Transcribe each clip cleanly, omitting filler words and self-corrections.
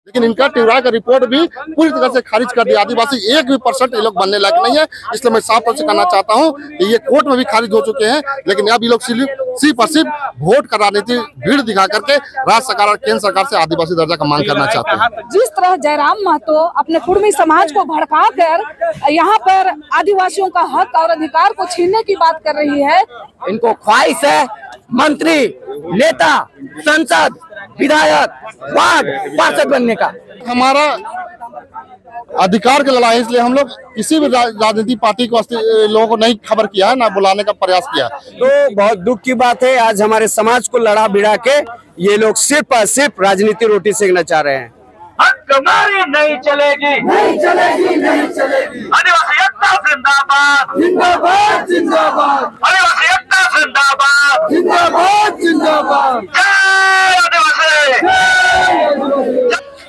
लेकिन इनका टिवरा का रिपोर्ट भी पूरी तरह से खारिज कर दिया। आदिवासी 1% ये लोग बनने लायक नहीं है। इसलिए मैं साफ तौर से कहना चाहता हूँ कि ये कोर्ट में भी खारिज हो चुके हैं, लेकिन अब ये लोग सिर्फ और सिर्फ वोट का राजनीति भीड़ दिखा करके राज्य सरकार और केंद्र सरकार से आदिवासी दर्जा का मांग करना चाहते हैं। जिस तरह जयराम महतो अपने कुर्मी समाज को भड़का कर यहाँ पर आदिवासियों का हक और अधिकार को छीनने की बात कर रही है, इनको ख्वाहिश है मंत्री, नेता, सांसद, विधायक, वार्ड पार्षद बनने का। हमारा अधिकार की लड़ाई, इसलिए हम लोग किसी भी राजनीतिक पार्टी को लोगों को नहीं खबर किया है, ना बुलाने का प्रयास किया। तो बहुत दुख की बात है, आज हमारे समाज को लड़ा भिड़ा के ये लोग सिर्फ और सिर्फ राजनीति रोटी सेकना चाह रहे हैं। हमारी नहीं चलेगी, नहीं चलेगी, नहीं चलेगी। आदिवासी एकता जिंदाबाद, जिंदाबाद, जिंदाबाद। आदिवासी एकता जिंदाबाद, जिंदाबाद, जिंदाबाद। जय आदिवासी।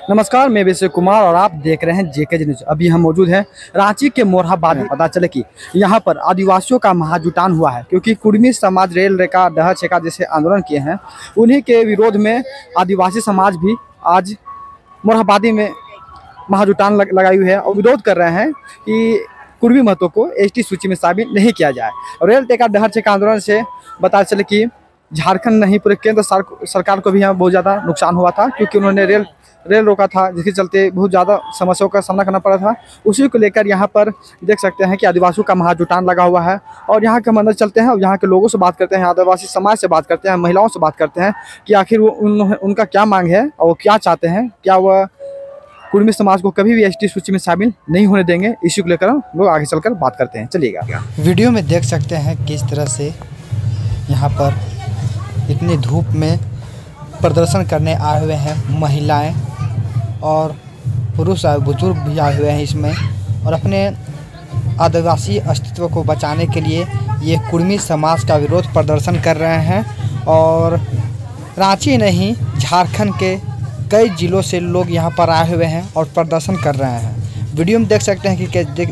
नमस्कार, मैं विजय कुमार और आप देख रहे हैं जेके न्यूज। अभी हम मौजूद हैं रांची के मोरहाबाद में। पता चले कि यहाँ पर आदिवासियों का महाजुटान हुआ है, क्योंकि कुर्मी समाज रेल रेखा डहर छेका जैसे आंदोलन किए हैं, उन्हीं के विरोध में आदिवासी समाज भी आज मोरहाबादी में महाजुटान लगाई हुई है और विरोध कर रहे हैं कि कुर्मी महतो को एसटी सूची में शामिल नहीं किया जाए। और रेल टेका डहर छेका आंदोलन से पता चले कि झारखंड नहीं पूरे केंद्र सरकार को भी यहाँ बहुत ज़्यादा नुकसान हुआ था, क्योंकि उन्होंने रेल रोका था, जिसके चलते बहुत ज़्यादा समस्याओं का सामना करना पड़ा था। उसी को लेकर यहाँ पर देख सकते हैं कि आदिवासियों का महाजुटान लगा हुआ है। और यहाँ के हम अंदर चलते हैं और यहाँ के लोगों से बात करते हैं, आदिवासी समाज से बात करते हैं, महिलाओं से बात करते हैं कि आखिर वो उनका क्या मांग है और वो क्या चाहते हैं। क्या वह कुर्मी समाज को कभी भी एसटी सूची में शामिल नहीं होने देंगे, इसी को लेकर हम लोग आगे चलकर बात करते हैं। चलिएगा। वीडियो में देख सकते हैं किस तरह से यहाँ पर इतनी धूप में प्रदर्शन करने आए हुए हैं महिलाएं और पुरुष और बुजुर्ग भी आए हुए हैं इसमें, और अपने आदिवासी अस्तित्व को बचाने के लिए ये कुर्मी समाज का विरोध प्रदर्शन कर रहे हैं। और रांची नहीं, झारखंड के कई जिलों से लोग यहाँ पर आए हुए हैं और प्रदर्शन कर रहे हैं। वीडियो में देख सकते हैं कि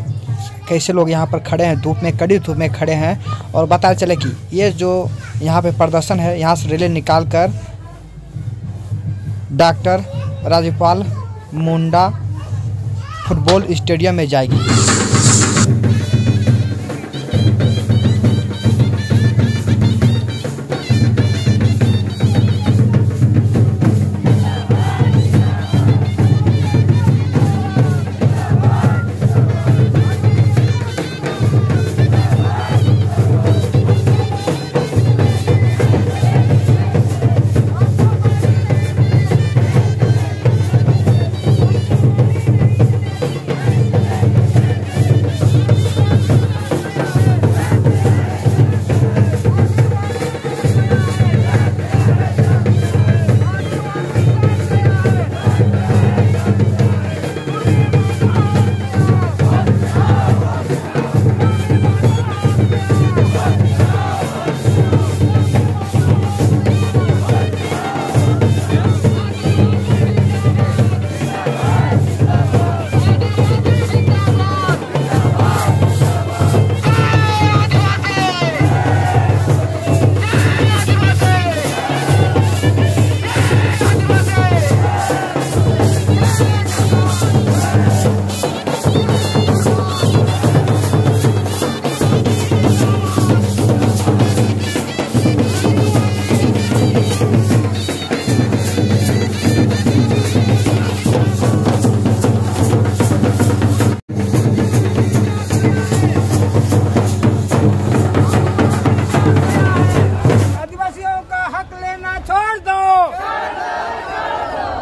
कैसे लोग यहाँ पर खड़े हैं, धूप में, कड़ी धूप में खड़े हैं। और पता चले कि ये जो यहाँ पे प्रदर्शन है, यहाँ से रैली निकाल कर डॉक्टर राज्यपाल मुंडा फुटबॉल स्टेडियम में जाएगी।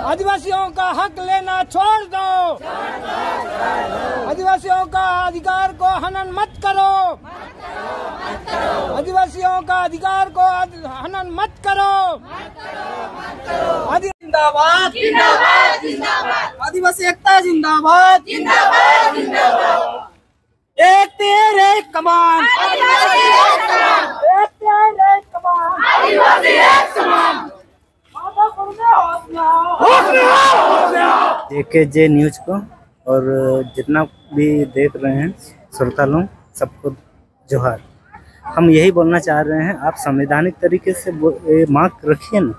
आदिवासियों का हक लेना छोड़ दो। आदिवासियों का अधिकार को हनन मत करो। आदिवासियों का अधिकार को हनन मत करो। जिंदाबाद, जिंदाबाद, जिंदाबाद। आदिवासी एकता जिंदाबाद, जिंदाबाद, जिंदाबाद। एक तीर एक कमान, आदिवासी एक कमान। एक तीर एक कमान, आदिवासी एक कमान। जेके न्यूज को और जितना भी देख रहे हैं श्रोता लोग, सबको जोहार। हम यही बोलना चाह रहे हैं, आप संवैधानिक तरीके से मांग रखिए ना,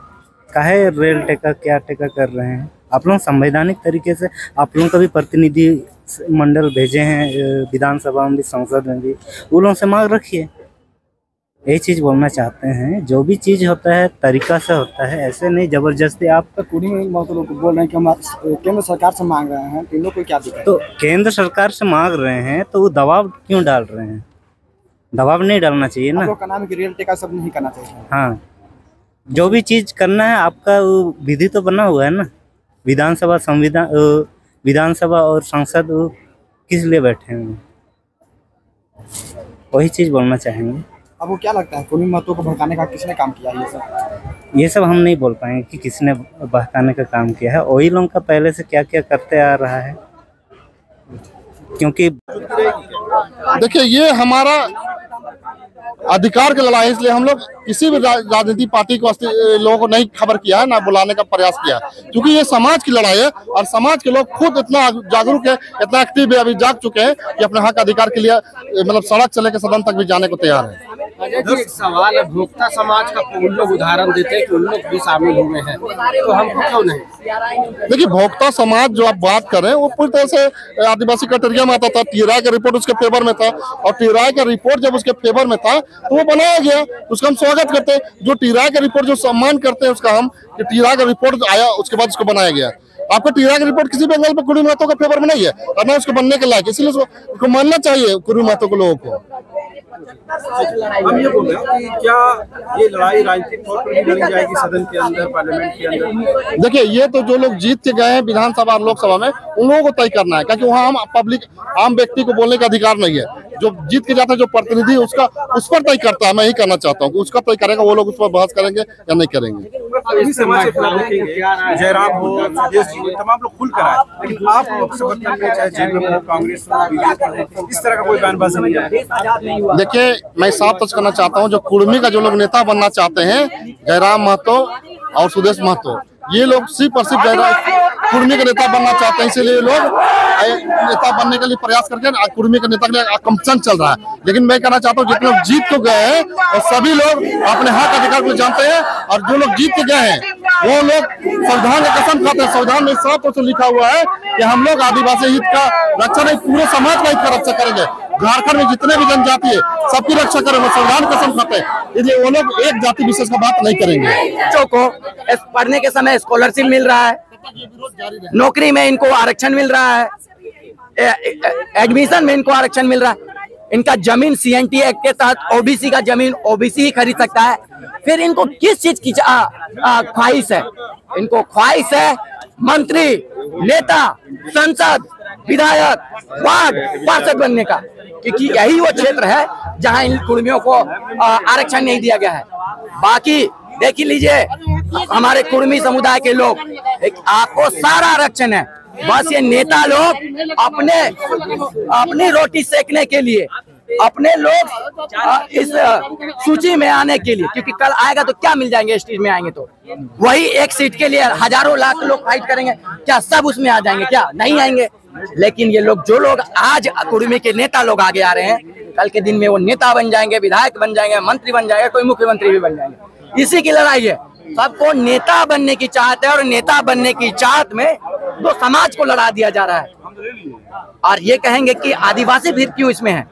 काहे रेल टेका क्या टेका कर रहे हैं। आप लोग संवैधानिक तरीके से आप लोगों का भी प्रतिनिधि मंडल भेजे हैं विधानसभा में भी, संसद में भी, वो लोगों से मांग रखिए। यही चीज़ बोलना चाहते हैं, जो भी चीज़ होता है तरीका से होता है, ऐसे नहीं जबरदस्ती। आप तो कुर्मी महतो लोग बोल रहे हैं कि हम केंद्र सरकार से मांग रहे हैं, तो इन लोग को क्या दिक्कत? तो केंद्र सरकार से मांग रहे हैं तो वो दबाव क्यों डाल रहे हैं? दबाव नहीं डालना चाहिए ना। का नाम है कि रेल टिकट सब नहीं करना चाहिए। हाँ, जो भी चीज़ करना है आपका वो विधि तो बना हुआ है ना। विधानसभा विधानसभा और संसद किस लिए बैठे हैं, वही चीज़ बोलना चाहेंगे। अब वो क्या लगता है कुर्मी महतो को भड़काने का किसने काम किया है? ये सब हम नहीं बोल पाएंगे कि किसने बहकाने का काम किया है। वही लोग का पहले से क्या क्या करते आ रहा है, क्योंकि देखिए ये हमारा अधिकार की लड़ाई है, इसलिए हम लोग किसी भी राजनीतिक पार्टी को लोगों को नहीं खबर किया है, ना बुलाने का प्रयास किया है, क्योंकि ये समाज की लड़ाई है और समाज के लोग खुद इतना जागरूक है, इतना एक्टिव है, अभी जाग चुके हैं कि अपने हक अधिकार के लिए मतलब सड़क चले के सदन तक भी जाने को तैयार है। अजय जी, एक सवाल है, भोक्ता समाज का उन लोग उदाहरण देते हैं कि उन लोग भी शामिल हुए हैं, तो हम क्यों नहीं? देखिए भोक्ता समाज जो आप बात कर रहे हैं वो पूरी तरह से आदिवासी क्राइटेरिया में आता था। टीराय का रिपोर्ट उसके फेवर में था और टीराय का रिपोर्ट जब उसके फेवर में था तो वो बनाया गया, उसका हम स्वागत करते हैं। जो टीराय का रिपोर्ट जो सम्मान करते हैं उसका हम, कि टीराय का रिपोर्ट आया उसके बाद उसको बनाया गया। आपको टीराय का रिपोर्ट किसी भी एंगल पे कुर्मी महतो के फेवर में नहीं है और ना उसको बनने के लायक, इसलिए उसको मानना चाहिए कुर्मी महतो के लोगों को। हम ये बोल रहे हैं कि क्या ये लड़ाई राजनीतिक तौर पर भी लड़ी जाएगी सदन के अंदर, पार्लियामेंट के अंदर? देखिए ये तो जो लोग जीत के गए हैं विधानसभा और लोकसभा में उन लोगों को तय करना है, क्योंकि वहाँ हम पब्लिक आम व्यक्ति को बोलने का अधिकार नहीं है। जो जीत के जाता है जो प्रतिनिधि उसका उस पर तय करता है। मैं यही कहना चाहता हूँ कि उसका तय करेगा, वो लोग उस पर बहस करेंगे या नहीं करेंगे। जयराम हो, तमाम लोग खुल कर आए, लेकिन आप लोग से चाहे जेडीयू हो, कांग्रेस हो, इस तरह का कोई बयानबाजी नहीं है। देखिए मैं साफ तक करना चाहता हूँ, जो कुर्मी का जो लोग नेता बनना चाहते हैं, जयराम महतो और सुदेश महतो, ये लोग सिर्फ और सिर्फ कुर्मी का नेता बनना चाहते हैं, इसीलिए लोग नेता बनने के लिए प्रयास करके कुर्मी के नेता के लिए कंपटीशन चल रहा है। लेकिन मैं कहना चाहता हूँ जितने लोग जीत को गए हैं और सभी लोग अपने हक अधिकार को जानते हैं, और जो लोग जीत के गए हैं वो लोग संविधान की कसम खाते हैं। संविधान में साफ तौर से लिखा हुआ है कि हम लोग आदिवासी हित का रक्षा नहीं, पूरे समाज का हित का रक्षा करेंगे। झारखंड में जितने भी जनजाति है सबकी रक्षा करेंगे, संविधान कसम खाते हैं, इसलिए वो लोग एक जाति विशेष का बात नहीं करेंगे। बच्चों को पढ़ने के समय स्कॉलरशिप मिल रहा है, नौकरी में इनको आरक्षण मिल रहा है, एडमिशन में इनको आरक्षण मिल रहा है, इनका जमीन सीएनटी एक्ट के तहत ओबीसी का जमीन ओबीसी ही खरीद सकता है। फिर इनको किस चीज की ख्वाहिश है? इनको ख्वाहिश है मंत्री, नेता, सांसद, विधायक, वार्ड पार्षद बनने का, क्योंकि यही वो क्षेत्र है जहां इन कुर्मियों को आरक्षण नहीं दिया गया है। बाकी देख लीजिए हमारे कुर्मी समुदाय के लोग, आपको सारा आरक्षण है, बस ये नेता लोग अपनी रोटी सेकने के लिए, अपने लोग इस सूची में आने के लिए, क्योंकि कल आएगा तो क्या मिल जाएंगे, स्टेज में आएंगे तो वही एक सीट के लिए हजारों लाख लोग फाइट करेंगे, क्या सब उसमें आ जाएंगे? क्या नहीं आएंगे। लेकिन ये लोग, जो लोग आज कुर्मी के नेता लोग आगे आ रहे हैं, कल के दिन में वो नेता बन जाएंगे, विधायक बन जाएंगे, मंत्री बन जाएंगे, कोई मुख्यमंत्री भी बन जाएंगे। इसी की लड़ाई है, सबको नेता बनने की चाहत है, और नेता बनने की चाहत में दो समाज को लड़ा दिया जा रहा है। और ये कहेंगे कि आदिवासी भी क्यों इसमें है?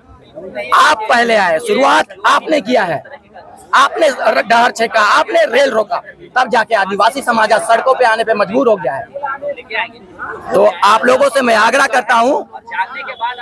आप पहले आए, शुरुआत आपने किया है, आपने डहर छेका, आपने रेल रोका, तब जाके आदिवासी समाज सड़कों पे आने पे मजबूर हो गया है। तो आप लोगों से मैं आग्रह करता हूं,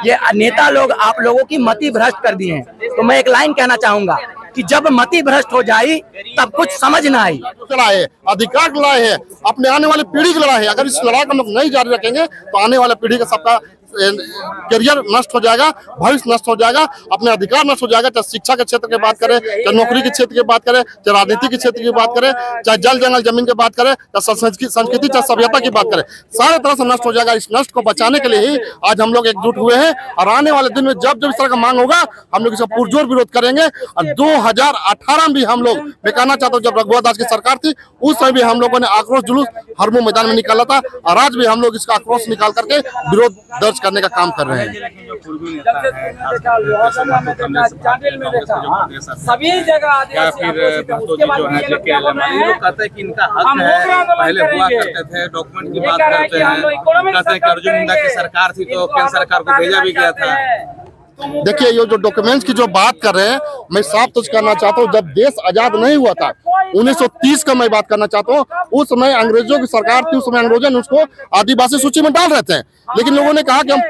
ये नेता लोग आप लोगों की मति भ्रष्ट कर दिए हैं। तो मैं एक लाइन कहना चाहूंगा कि जब मति भ्रष्ट हो जाए तब कुछ समझ ना आई। लड़ाई है, अधिकार की लड़ाई है, अपने आने वाली पीढ़ी की लड़ाई है। अगर इस लड़ाई को हम लोग नहीं जारी रखेंगे तो आने वाले पीढ़ी का सबका करियर नष्ट हो जाएगा, भविष्य नष्ट हो जाएगा, अपने अधिकार नष्ट हो जाएगा। चाहे शिक्षा के क्षेत्र की बात करें, चाहे नौकरी के क्षेत्र की बात करें, चाहे राजनीति के क्षेत्र की बात करें, चाहे जल जंगल जमीन की बात करें, चाहे संस्कृति, चाहे सभ्यता की बात करें, सारे तरह से नष्ट हो जाएगा। इस नष्ट को बचाने के लिए ही आज हम लोग एकजुट हुए हैं, और आने वाले दिन में जब जब इस तरह का मांग होगा हम लोग इसका पुरजोर विरोध करेंगे। और 2018 में भी हम लोग, मैं कहना चाहता हूँ, जब रघुवर दास की सरकार थी उस समय भी हम लोगों ने आक्रोश जुलूस हरमो मैदान में निकाला था, और आज भी हम लोग इसका आक्रोश निकाल करके विरोध दर्ज करने का काम कर रहे हैं। सभी जगह इनका हक है, पहले हुआ करते थे, डॉक्यूमेंट की बात करते हैं, कहते हैं कि अर्जुन मुंडा की सरकार थी तो केंद्र सरकार को भेजा भी गया था। देखिए ये जो डॉक्यूमेंट्स की जो बात कर रहे हैं, मैं साफ तो करना चाहता हूँ, जब देश आजाद नहीं हुआ था 1930 का मैं बात करना चाहता हूँ, उस समय अंग्रेजों की सरकार थी, उस समय अंग्रेजों ने उसको आदिवासी सूची में डाल रहे थे, लेकिन लोगों ने कहा कि हम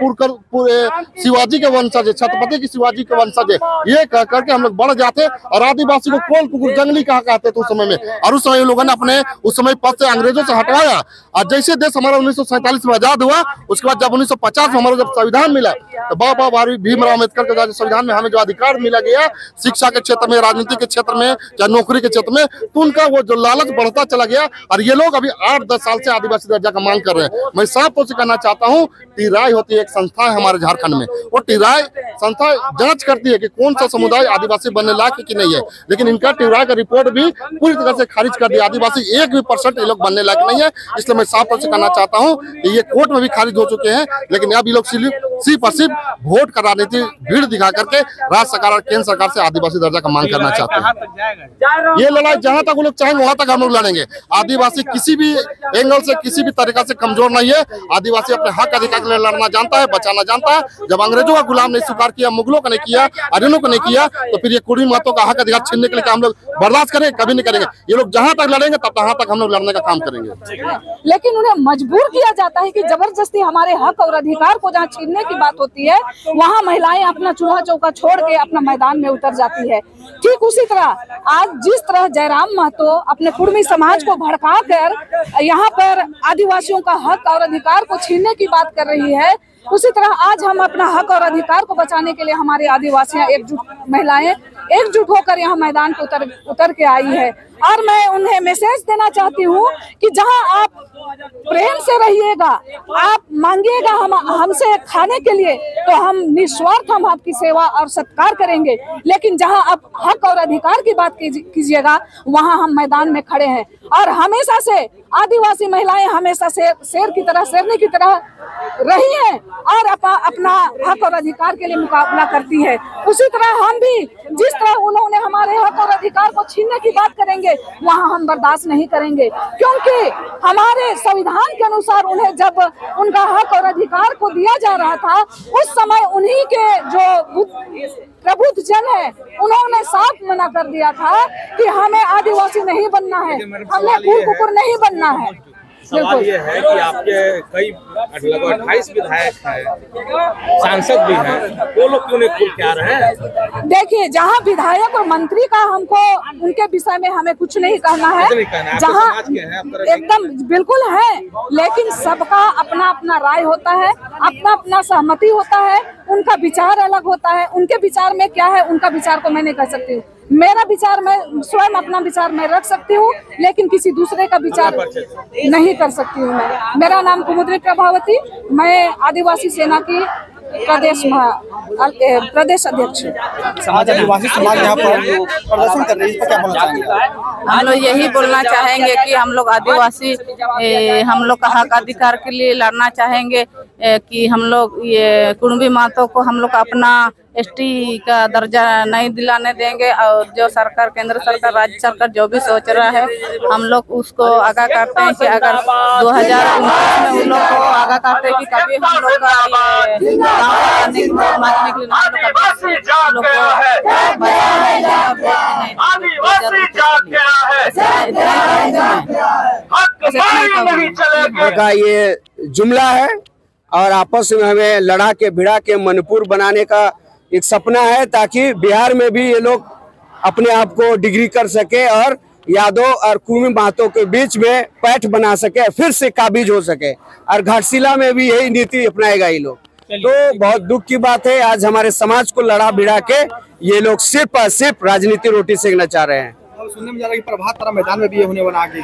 पूरे शिवाजी के वंशज है, छत्रपति की शिवाजी के वंशज है, ये कह करके हम लोग बढ़ जाते और आदिवासी को कोल कुकुर जंगली कहा कहते थे उस समय में। और उस समय लोगों ने अपने उस समय पद से अंग्रेजों से हटवाया। और जैसे देश हमारा 1947 में आजाद हुआ, उसके बाद जब 1950 में हमारा जब संविधान मिला, तो बाबा भीमराव अम्बेडकर के संविधान में हमें जो अधिकार मिला गया शिक्षा के क्षेत्र में, राजनीति के क्षेत्र में, या नौकरी के क्षेत्र में, तो उनका वो जो लालच बढ़ता चला गया और ये लोग अभी 8-10 साल से आदिवासी दर्जा का मांग कर रहे हैं। मैं साफ तौर से कहना चाहता हूँ, टीराई होती है एक संस्था है हमारे झारखंड में, वो टीराई संस्था जांच करती है कि कौन सा समुदाय आदिवासी बनने लायक है कि नहीं है, लेकिन इनका टीराई का रिपोर्ट भी पूरी तरह से खारिज कर दिया। आदिवासी 1% ये लोग बनने लायक नहीं है, इसलिए मैं साफ तौर से कहना चाहता हूँ कि ये कोर्ट में भी खारिज हो चुके हैं, लेकिन अब ये लोग सिर्फ और सिर्फ वोट का राजनीति भीड़ दिखा करके राज्य सरकार और केंद्र सरकार से आदिवासी दर्जा का मांग करना चाहते हैं। ये लड़ाई जहां तक वो लोग चाहेंगे वहां तक हम लोग लड़ेंगे। आदिवासी किसी भी एंगल से, किसी भी तरीका से कमजोर नहीं है। आदिवासी अपने हक अधिकार के लिए लड़ना जानता है, बचाना जानता है। जब अंग्रेजों का गुलाम नहीं स्वीकार किया, मुगलों का नहीं किया, आर्यनों को नहीं किया, तो फिर ये कुर्मी महतो का हक अधिकार छीनने के लिए हम लोग बर्दाश्त करेंगे? कभी नहीं करेंगे। ये लोग जहां तक लड़ेंगे तब तहां तक हम लोग लड़ने का काम करेंगे। लेकिन उन्हें मजबूर किया जाता है कि जबरदस्ती हमारे हक और अधिकार को जहाँ छीनने की बात होती है, वहाँ महिलाएं अपना चूल्हा चौका छोड़ के अपना मैदान में उतर जाती है। ठीक उसी तरह आज जिस तरह जयराम महतो अपने कुर्मी समाज को भड़का कर यहाँ पर आदिवासियों का हक और अधिकार को छीनने की बात कर रही है, उसी तरह आज हम अपना हक और अधिकार को बचाने के लिए हमारे आदिवासियां महिलाएं एकजुट होकर यहाँ मैदान को उतर के आई है। और मैं उन्हें मैसेज देना चाहती हूँ कि जहाँ आप प्रेम से रहिएगा, आप मांगिएगा हमसे खाने के लिए, तो हम निस्वार्थ हम आपकी सेवा और सत्कार करेंगे। लेकिन जहाँ आप हक और अधिकार की बात कीजिएगा, वहाँ हम मैदान में खड़े हैं। और हमेशा से आदिवासी महिलाएं हमेशा शेर की तरह, शेरनी की तरह रही हैं और अपना हक और अधिकार के लिए मुकाबला करती है। उसी तरह हम भी जिस तरह उन्होंने हमारे हक और अधिकार को छीनने की बात करेंगे, वहाँ हम बर्दाश्त नहीं करेंगे, क्योंकि हमारे संविधान के अनुसार उन्हें जब उनका हक और अधिकार को दिया जा रहा था, उस समय उन्हीं के जो प्रबुद्ध जन है, उन्होंने साफ मना कर दिया था कि हमें आदिवासी नहीं बनना है, हमें कुल कुकुर नहीं बनना है। सवाल ये है कि आपके कई लगभग 28 विधायक हैं, सांसद भी हैं, वो लोग क्यों नहीं खुल के आ रहे हैं? देखिए, जहाँ विधायक और मंत्री का हमको उनके विषय में हमें कुछ नहीं कहना है, जहाँ एकदम बिल्कुल है, लेकिन सबका अपना अपना राय होता है, अपना अपना सहमति होता है, उनका विचार अलग होता है। उनके विचार में क्या है, उनका विचार को मैं नहीं कह सकती हूँ। मेरा विचार, मैं स्वयं अपना विचार मैं रख सकती हूँ, लेकिन किसी दूसरे का विचार नहीं कर सकती हूँ। मैं, मेरा नाम कुमुद्री प्रभावती, मैं आदिवासी सेना की प्रदेश अध्यक्ष। समाज आदिवासी समाज यहाँ पर प्रदर्शन कर रही है, क्या बोलना चाहेंगे? हम लोग यही बोलना चाहेंगे कि हम लोग आदिवासी हम लोग का हक अधिकार के लिए लड़ना चाहेंगे कि हम लोग ये कुर्मी महतो को हम लोग अपना एसटी का दर्जा नहीं दिलाने देंगे। और जो सरकार, केंद्र सरकार, राज्य सरकार जो भी सोच रहा है, हम लोग उसको आगाह करते हैं कि अगर 2019 में उन लोग को आगाह करते हैं कि कभी हम लोग का ये मांगने के लिए का ये जुमला है और आपस में हमें लड़ा के भिड़ा के मणिपुर बनाने का एक सपना है, ताकि बिहार में भी ये लोग अपने आप को डिग्री कर सके और यादव और कुर्मी महतो के बीच में पैठ बना सके, फिर से काबिज हो सके। और घाटशिला में भी यही नीति अपनाएगा ये लोग। तो बहुत दुख की बात है, आज हमारे समाज को लड़ा भिड़ा के ये लोग सिर्फ और सिर्फ राजनीति रोटी सेकना चाह रहे हैं। सुनने में जा रहा है कि प्रभात तारा मैदान में भी ये होने वाला आगे।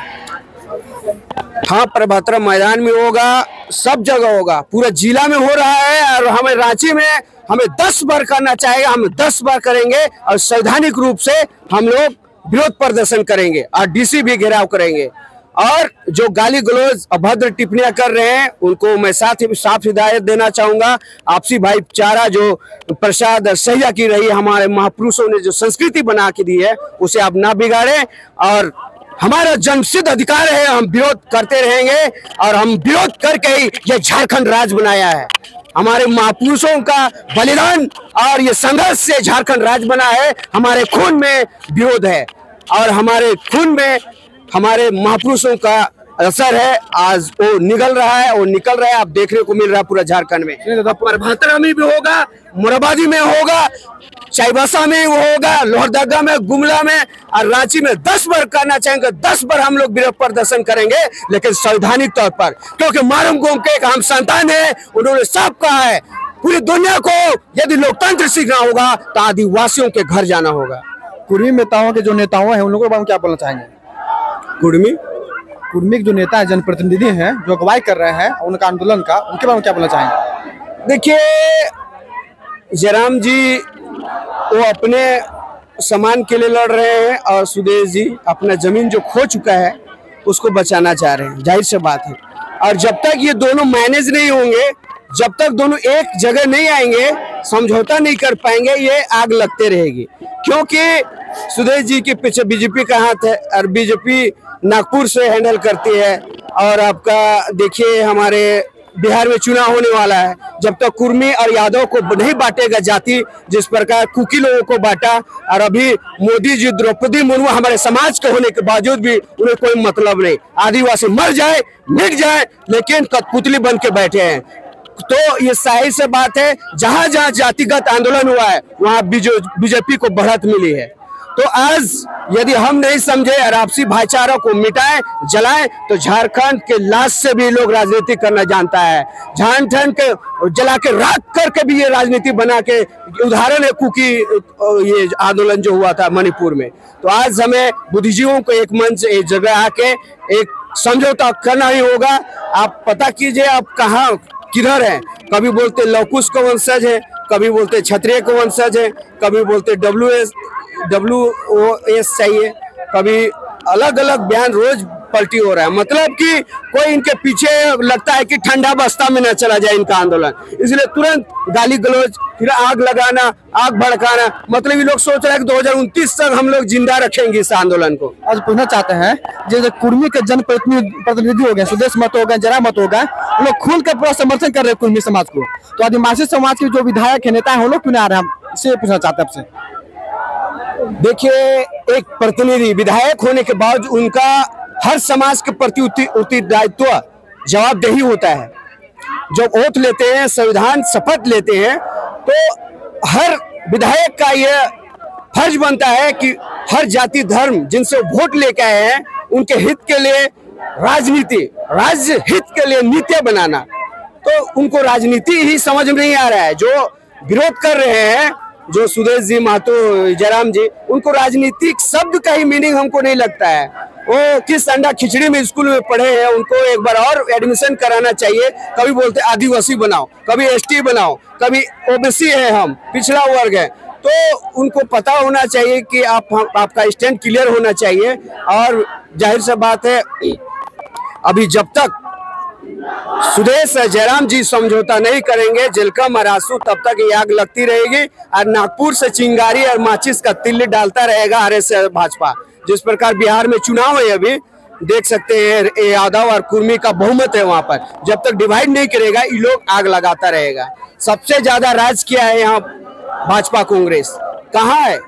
हाँ, प्रभात तारा मैदान में होगा, सब जगह होगा, पूरा जिला में हो रहा है। और हमें रांची में हमें 10 बार करना चाहेगा, हम 10 बार करेंगे और संवैधानिक रूप से हम लोग विरोध प्रदर्शन करेंगे और डीसी भी घेराव करेंगे। और जो गाली गलौज अभद्र टिप्पणियां कर रहे हैं उनको मैं साफ हिदायत देना चाहूंगा। आपसी भाईचारा जो प्रसाद सहिया की रही हमारे महापुरुषों ने जो संस्कृति बना के दी है उसे आप ना बिगाड़ें। और हमारा जन्मसिद्ध अधिकार है, हम विरोध करते रहेंगे और हम विरोध करके ही ये झारखंड राज्य बनाया है। हमारे महापुरुषों का बलिदान और ये संघर्ष से झारखंड राज्य बना है। हमारे खून में विरोध है और हमारे खून में हमारे महापुरुषों का असर है। आज वो निकल रहा है और निकल रहा है, आप देखने को मिल रहा है पूरा झारखंड में। परभातरा में भी होगा, मोराबादी में होगा, चाईबासा में वो होगा, लोहरदगा में, गुमला में और रांची में 10 बार करना चाहेंगे। 10 बार हम लोग विरोध प्रदर्शन करेंगे, लेकिन संवैधानिक तौर पर, क्योंकि मारूम गोम के एक हम संतान है। उन्होंने साफ कहा है पूरी दुनिया को यदि लोकतंत्र सीखना होगा तो आदिवासियों के घर जाना होगा। कुर्मी नेताओं के जो नेताओं हैं उन लोगों के बारे में क्या बोलना चाहेंगे? कुर्मी के जो नेता है, जनप्रतिनिधि हैं जो अगुवाई कर रहे हैं उनका आंदोलन का, उनके बारे में क्या बोलना चाहेंगे? देखिए, जयराम जी वो अपने सम्मान के लिए लड़ रहे हैं और सुदेश जी अपना जमीन जो खो चुका है उसको बचाना चाह रहे हैं, जाहिर सी बात है। और जब तक ये दोनों मैनेज नहीं होंगे, जब तक दोनों एक जगह नहीं आएंगे, समझौता नहीं कर पाएंगे, ये आग लगते रहेगी। क्योंकि सुदेश जी के पीछे बीजेपी का हाथ है और बीजेपी नागपुर से हैंडल करती है। और आपका देखिए हमारे बिहार में चुनाव होने वाला है, जब तक कुर्मी और यादव को नहीं बांटेगा जाति, जिस प्रकार कुकी लोगों को बांटा। और अभी मोदी जी द्रौपदी मुर्मू हमारे समाज के होने के बावजूद भी उन्हें कोई मतलब नहीं, आदिवासी मर जाए मिट जाए लेकिन कठपुतली बन के बैठे हैं। तो ये सही से बात है, जहां जहां जातिगत आंदोलन हुआ है वहां बीजेपी को बढ़त मिली है। तो आज यदि हम नहीं समझे और आपसी भाईचारा को मिटाएं, जलाएं, तो झारखंड के लाश से भी लोग राजनीति करना जानता है। झारखंड के जला के राख करके भी ये राजनीति बना के, उदाहरण है कुकी ये आंदोलन जो हुआ था मणिपुर में। तो आज हमें बुद्धिजीवियों को एक मंच, एक जगह आके एक समझौता करना ही होगा। आप पता कीजिए आप कहाँ किधर हैं। कभी बोलते लवकुश को वंशज है, कभी बोलते क्षत्रिय को वंशज है, कभी बोलते WOS चाहिए, कभी अलग अलग बयान रोज पलटी हो रहा है। मतलब कि कोई इनके पीछे लगता है कि ठंडा बस्ता में न चला जाए इनका आंदोलन, इसलिए तुरंत गाली गलौज, फिर आग लगाना, आग भड़काना। मतलब ये लोग सोच रहे हैं कि 2029 तक हम लोग जिंदा रखेंगे इस आंदोलन को। आज पूछना चाहते हैं, जैसे कुर्मी के जनप्रतिनिधि हो गए, सुदेश मत हो गए, जरा मत हो गए, वो लोग खुल कर पूरा समर्थन कर रहे हैं कुर्मी समाज को। तो आदिवासी समाज के जो विधायक है, नेता है, वो लोग क्यों नहीं आ रहे हैं? इससे पूछना चाहते हैं आपसे। देखिए, एक प्रतिनिधि विधायक होने के बाद उनका हर समाज के प्रति उत्तरदायित्व जवाबदेही होता है। जब ओथ लेते हैं, संविधान शपथ लेते हैं, तो हर विधायक का यह फर्ज बनता है कि हर जाति धर्म जिनसे वोट लेके आए हैं उनके हित के लिए राजनीति, राज्य हित के लिए नीतियां बनाना। तो उनको राजनीति ही समझ में नहीं आ रहा है। जो विरोध कर रहे हैं, जो सुदेश जी, महतो, जयराम जी, उनको राजनीतिक शब्द का ही मीनिंग हमको नहीं लगता है। वो किस अंडा खिचड़ी में स्कूल में पढ़े हैं, उनको एक बार और एडमिशन कराना चाहिए। कभी बोलते आदिवासी बनाओ, कभी ST बनाओ, कभी OBC है, हम पिछड़ा वर्ग है। तो उनको पता होना चाहिए कि आपका स्टैंड क्लियर होना चाहिए। और जाहिर सी बात है, अभी जब तक सुदेश जयराम जी समझौता नहीं करेंगे, जिलका मरासू, तब तक ये आग लगती रहेगी और नागपुर से चिंगारी और माचिस का तिल्ली डालता रहेगा RS भाजपा। जिस प्रकार बिहार में चुनाव है, अभी देख सकते हैं यादव और कुर्मी का बहुमत है वहां पर। जब तक डिवाइड नहीं करेगा ये लोग आग लगाता रहेगा। सबसे ज्यादा राज किया है यहाँ भाजपा कांग्रेस। कहाँ है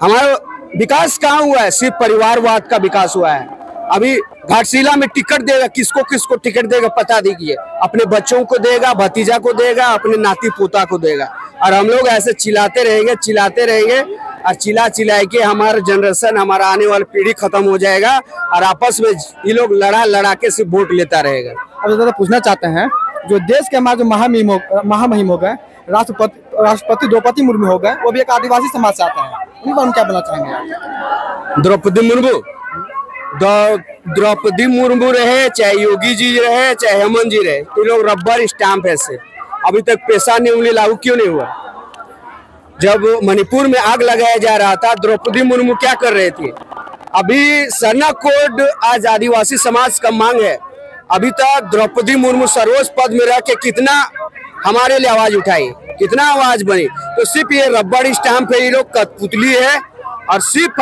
हमारा विकास? कहाँ हुआ है? सिर्फ परिवारवाद का विकास हुआ है। अभी घाटशिला में टिकट देगा, किसको किसको टिकट देगा पता दीजिए। अपने बच्चों को देगा, भतीजा को देगा, अपने नाती पोता को देगा। और हम लोग ऐसे चिल्लाते रहेंगे और चिल्ला के हमारा जनरेशन, हमारा आने वाली पीढ़ी खत्म हो जाएगा और आपस में ये लोग लड़ा के से वोट लेता रहेगा। अब दादा पूछना चाहते हैं, जो देश के हमारे जो महामहिम हो गए, राष्ट्रपति द्रौपदी मुर्मू हो गए, वो भी एक आदिवासी समाज से आते हैं, उनके बारे में क्या बोलना चाहेंगे? द्रौपदी मुर्मू रहे, चाहे योगी जी रहे, चाहे हेमंत जी रहे, ये लोग रबर स्टाम्प है से। अभी तक पेशा नियम लागू क्यों नहीं हुआ? जब मणिपुर में आग लगाया जा रहा था, द्रौपदी मुर्मू क्या कर रहे थे? अभी सरना कोड आज आदिवासी समाज का मांग है। अभी तक द्रौपदी मुर्मू सर्वोच्च पद में रह के कितना हमारे लिए आवाज उठाई, कितना आवाज बनी। तो सिर्फ ये रबड़ स्टैंप पे ये लोग कठपुतली है और सिर्फ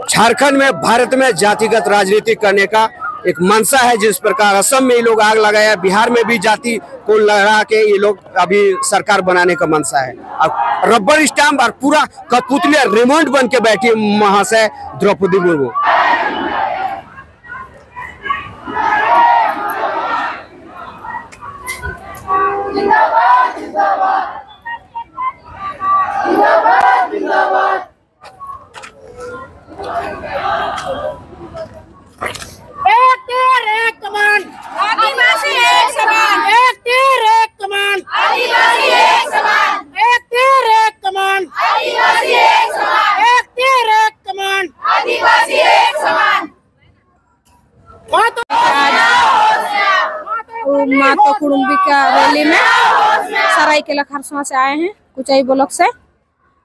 झारखंड में, भारत में जातिगत राजनीति करने का एक मंशा है। जिस प्रकार असम में ये लोग आग लगाया, बिहार में भी जाति को लड़ा के ये लोग अभी सरकार बनाने का मंशा है। और रबड़ स्टैंप और पूरा कठपुतली रिमोट बन के बैठी महाशय द्रौपदी मुर्मू। एक तीर एक कमान, आदिवासी एक समान। एक तीर एक कमान, आदिवासी एक समान। एक तीर एक कमान, आदिवासी एक समान। एक तीर एक कमान, आदिवासी एक समान। मातो कुडुम्बी का रैली में सरायकेला खरसुआ से आए हैं, कुचाई ब्लॉक से।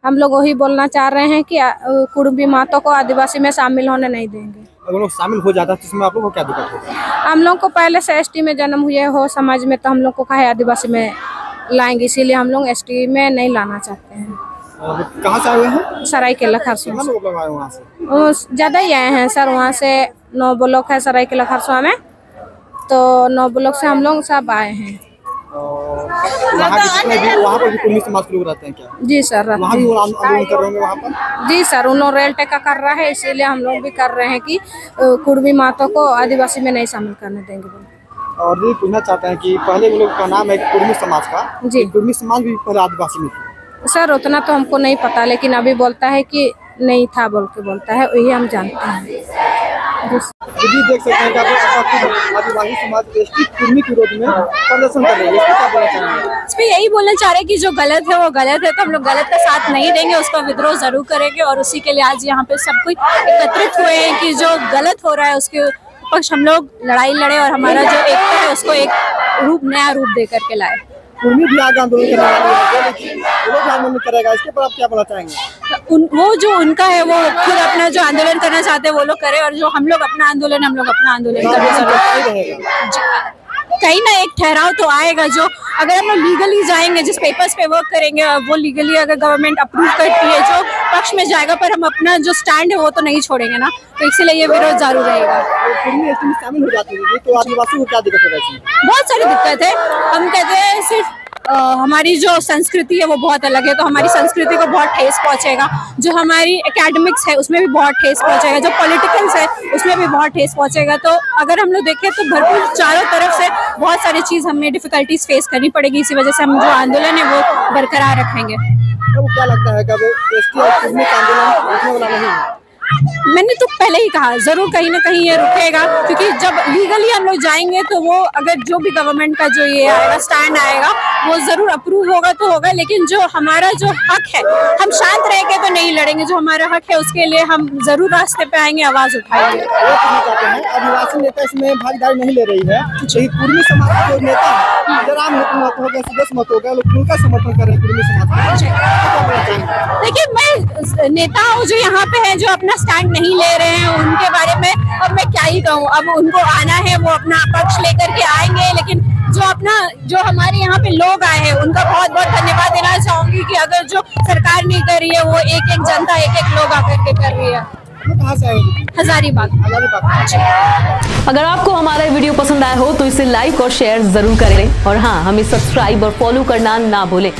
हम लोग वही बोलना चाह रहे हैं कि कुडुम्बी मातो को आदिवासी में शामिल होने नहीं देंगे। अगर लोग शामिल हो जाता है तो इसमें आप लोग को क्या दिक्कत होगी? हम लोग को पहले से एसटी में जन्म हुए हो समाज में, तो हम लोग को काहे आदिवासी में लाएंगे, इसीलिए हम लोग एसटी में नहीं लाना चाहते हैं। कहाँ से आए हैं? सरायकेला खरसुआ से। वहाँ से ज़्यादा ही आए हैं सर, वहाँ से 9 ब्लॉक है सरायकेला खरसुआ में, तो 9 ब्लॉक से हम लोग सब आए हैं। वहाँ पर भी कुर्मी समाज के लोग रहते हैं क्या? जी सर, वहाँ भी आंदोलन कर रहे होंगे वहाँ पर? जी सर, उन लोग रेल टेका कर रहा है, इसीलिए हम लोग भी कर रहे हैं कि कुडुम्बी मातो को आदिवासी में नहीं शामिल करने देंगे। और ये पूछना चाहते हैं कि पहले लोग का नाम है कुर्मी समाज का, जी कुर्मी समाज भी पहले आदिवासी में थी। सर उतना तो हमको नहीं पता, लेकिन अभी बोलता है कि नहीं था बोल के बोलता है, वही हम जानते हैं। दीदी देख सकते हैं कि आदिवासी समाज एसटी कुर्मी के विरोध में प्रदर्शन कर रही है, इसको क्या बोलना चाहेंगे? इस पे यही बोलना चाह रहे हैं कि जो गलत है वो गलत है, तो हम लोग गलत का साथ नहीं देंगे, उसका विद्रोह जरूर करेंगे। और उसी के लिए आज यहाँ पे सब कुछ एकत्रित हुए हैं कि जो गलत हो रहा है उसके पक्ष हम लोग लड़ाई लड़े और हमारा जो एकता है उसको एक नया रूप दे करके लाए। कुर्मी भी आगे आंदोलन करने वाली है, वो लोग आंदोलन करेगा, इसके पर आप क्या बोलना चाहेंगे? वो जो उनका है वो खुद अपना जो आंदोलन करना चाहते हैं वो लोग करें, और जो हम लोग अपना आंदोलन करें। कहीं ना एक ठहराव तो आएगा, जो अगर हम लोग लीगली जाएंगे, जिस पेपर्स पे वर्क करेंगे वो लीगली अगर गवर्नमेंट अप्रूव करती है जो पक्ष में जाएगा, पर हम अपना जो स्टैंड है वो तो नहीं छोड़ेंगे ना, तो इसलिए ये विरोध जरूर रहेगा। शामिल हो जाती है तो आदिवासी को क्या दिक्कत है? बहुत सारी दिक्कत है। हम कहते हैं सिर्फ हमारी जो संस्कृति है वो बहुत अलग है, तो हमारी संस्कृति को बहुत ठेस पहुंचेगा। जो हमारी एकेडमिक्स है उसमें भी बहुत ठेस पहुंचेगा, जो पॉलिटिकल्स है उसमें भी बहुत ठेस पहुंचेगा। तो अगर हम लोग देखें तो भरपूर चारों तरफ से बहुत सारी चीज हमें डिफिकल्टीज फेस करनी पड़ेगी, इसी वजह से हम जो आंदोलन है वो बरकरार रखेंगे। तो क्या लगता है कि एसटी और कुर्मी का आंदोलन रुकने वाला नहीं है? मैंने तो पहले ही कहा जरूर कहीं ना कहीं ये रुकेगा, क्योंकि जब लीगली हम लोग जाएंगे तो वो अगर जो भी गवर्नमेंट का जो ये आएगा स्टैंड आएगा वो जरूर अप्रूव होगा तो होगा, लेकिन जो हमारा जो हक है हम शांत रह के तो नहीं लड़ेंगे। जो हमारा हक है उसके लिए हम जरूर रास्ते पे आएंगे, आवाज उठाएंगे। आदिवासी नेता इसमें भागीदारी नहीं ले रही है, कुर्मी समाज के नेता जराम मत हो गया, सुदेश मत हो गया, लोग उनका समर्थन कर रहे हैं कुर्मी समाज। देखिए मैं नेता हूँ जो यहाँ पे है, जो अपना स्टैंड नहीं ले रहे हैं, उनके बारे में अब मैं क्या ही कहूँ। अब उनको आना है, वो अपना पक्ष लेकर के आएंगे, लेकिन जो हमारे यहाँ पे लोग आए हैं उनका बहुत बहुत धन्यवाद देना चाहूंगी कि अगर जो सरकार नहीं कर रही है वो एक एक जनता एक लोग आकर के कर रही है। कहाँ से आएंगे? हजारीबाग। अगर आपको हमारा वीडियो पसंद आया हो तो इसे लाइक और शेयर जरूर करें, और हाँ, हमें सब्सक्राइब और फॉलो करना ना भूलें।